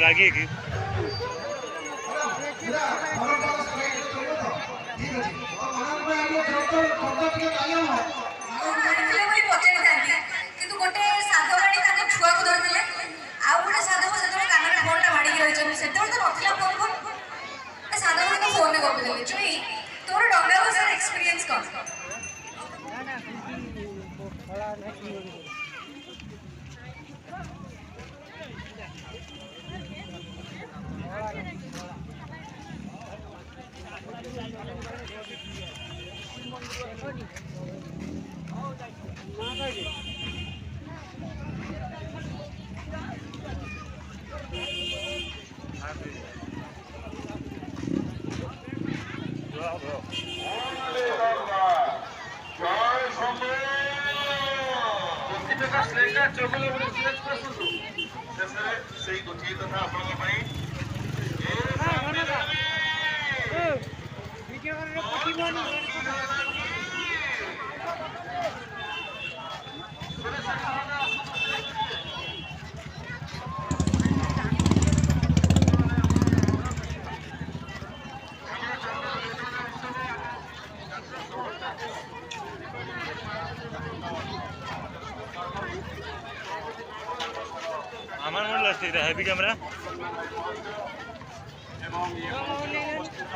लगी कि गोटे कथा আমার মনে লাগছে এটা হেভি ক্যামেরা এবং উপস্থিত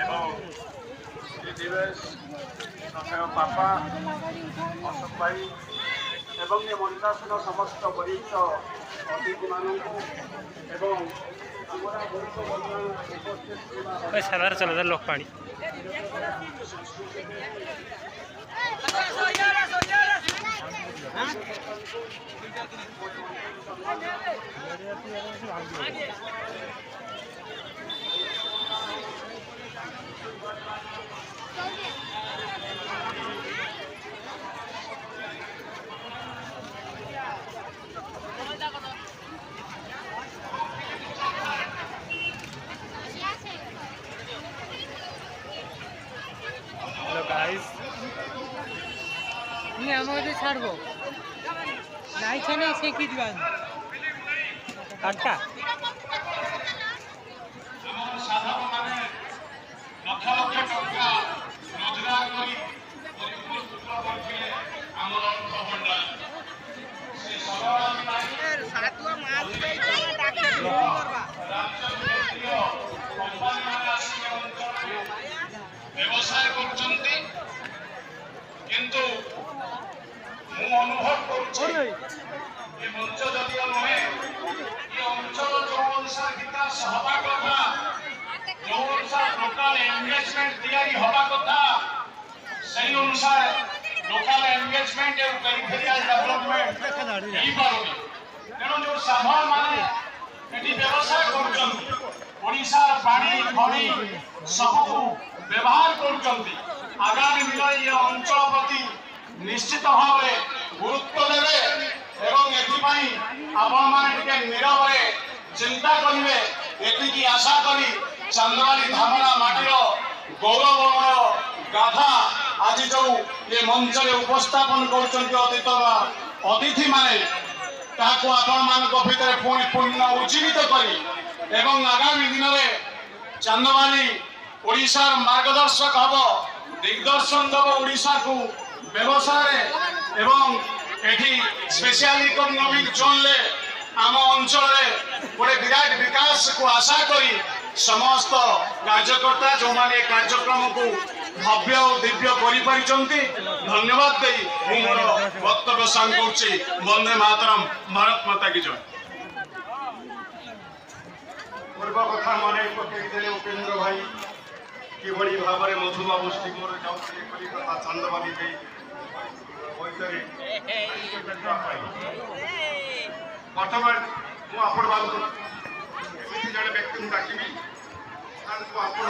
এবং दिवेश बापा अशोक भाई एवं ये मंत्रासन समस्त वरिष्ठ अतिथि मानक साधार चला लोक पानी ছাড়বো নাই ছানে সে কি দিবেন কাটটা সাধারণ মানে লক্ষ লক্ষ টাকা রোজগার করি সূত্র করছিলে আমার অর্থ ভণ্ডার সেই সবার সাতুয়া মাছ দেইছে ডাক্তার করবা রাজ্য কোম্পানি মানে আসলে অঞ্চলে ব্যবসায় করছন্তি কিন্তু ମୁଁ ଅନୁଭବ କରୁଛି ଏ ମଞ୍ଚ ଯଦିଓ ନୁହେଁ ଏ ଅଞ୍ଚଳ ଯେଉଁ ଅନୁସାରେ ବିକାଶ ହେବା କଥା ଯେଉଁ ଅନୁସାରେ ଲୋକାଲ ଏନଗେଜମେଣ୍ଟ ତିଆରି ହେବା କଥା ସେହି ଅନୁସାରେ ଲୋକାଲ ଏନଗେଜମେଣ୍ଟ ଏବଂ ପେରିଫେରିଆଲ ଡେଭଲପମେଣ୍ଟ ହେଇପାରୁନି। ତେଣୁ ଯେଉଁ ସାଧବମାନେ ଏଠି ବ୍ୟବସାୟ କରୁଛନ୍ତି ଓଡ଼ିଶାର ପାଣି ଖଣି ସବୁକୁ ବ୍ୟବହାର କରୁଛନ୍ତି ଆଗାମୀ ଦିନରେ ଏ ଅଞ୍ଚଳ ପ୍ରତି निश्चित भाव गुरुत्व देवे एवं एथिपाई आपण माने टिके नीरव चिंता करिवे एतिकी आशा करी चंद्रवाली धामरा माटीर गौरवमय गाथा आज जो ये मंच रे उपस्थापन करछन्ती अतिथि माने ताको आपण मानक भितर पुणी पूर्ण उज्जीवित करी एवं आगामी दिन में चंद्रवाली ओडिशार मार्गदर्शक हब दिग्दर्शन दब ओडिशा को व्यवसाय एवं एठी स्पेशल इकोनॉमिक जोन ले आम अंचल गोटे विराट विकास को आशा करी समस्त कार्यकर्ता जो माने कार्यक्रम को भव्य और दिव्य करि धन्यवाद दे मोर वक्तव्य सांग करछि। वंदे मातरम, भारत माता की जय। पूर्व कथा मन पकड़ उपेन्द्र भाई कि भाव में मधुबाबू श्रीमोर जाऊे कथा चंदवाली बर्तमान मुझे जड़े व्यक्ति डाकि आपण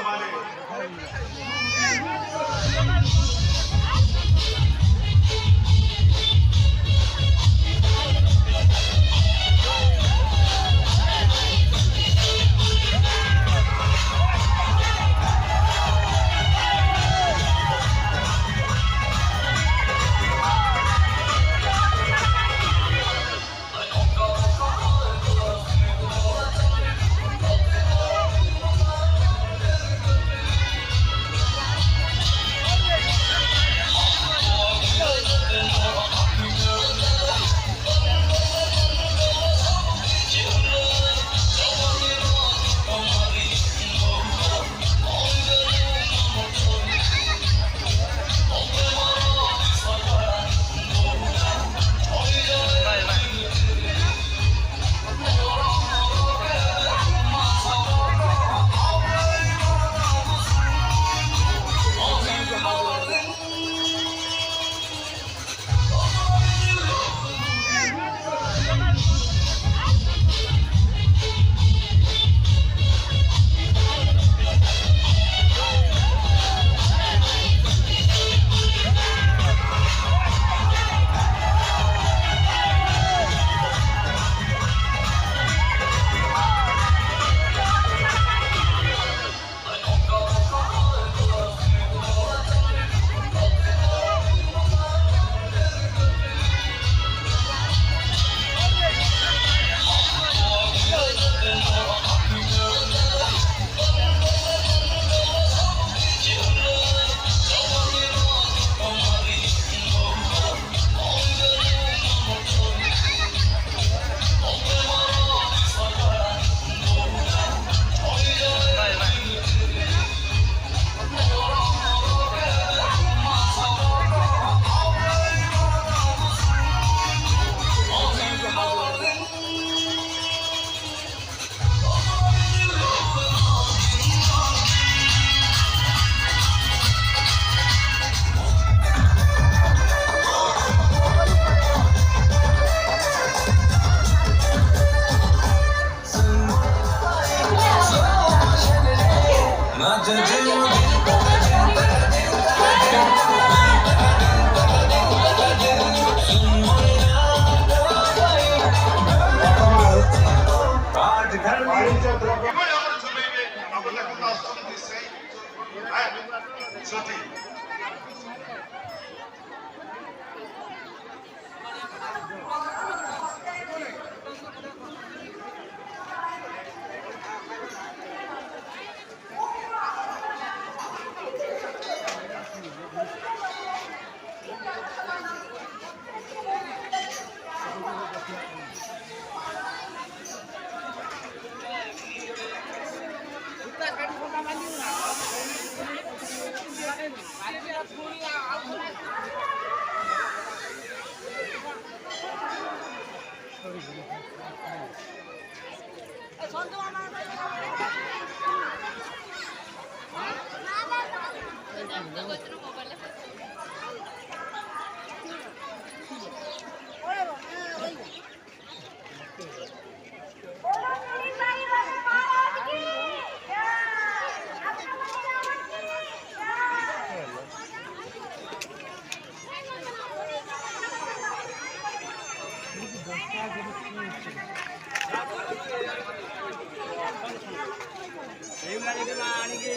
এইগুলা যদি আনিকে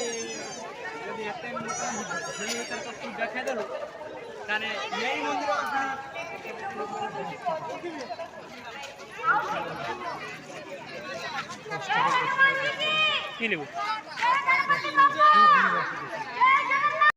যদি এত দেখাই দেবো তাহলে এই মন্দির কি নেব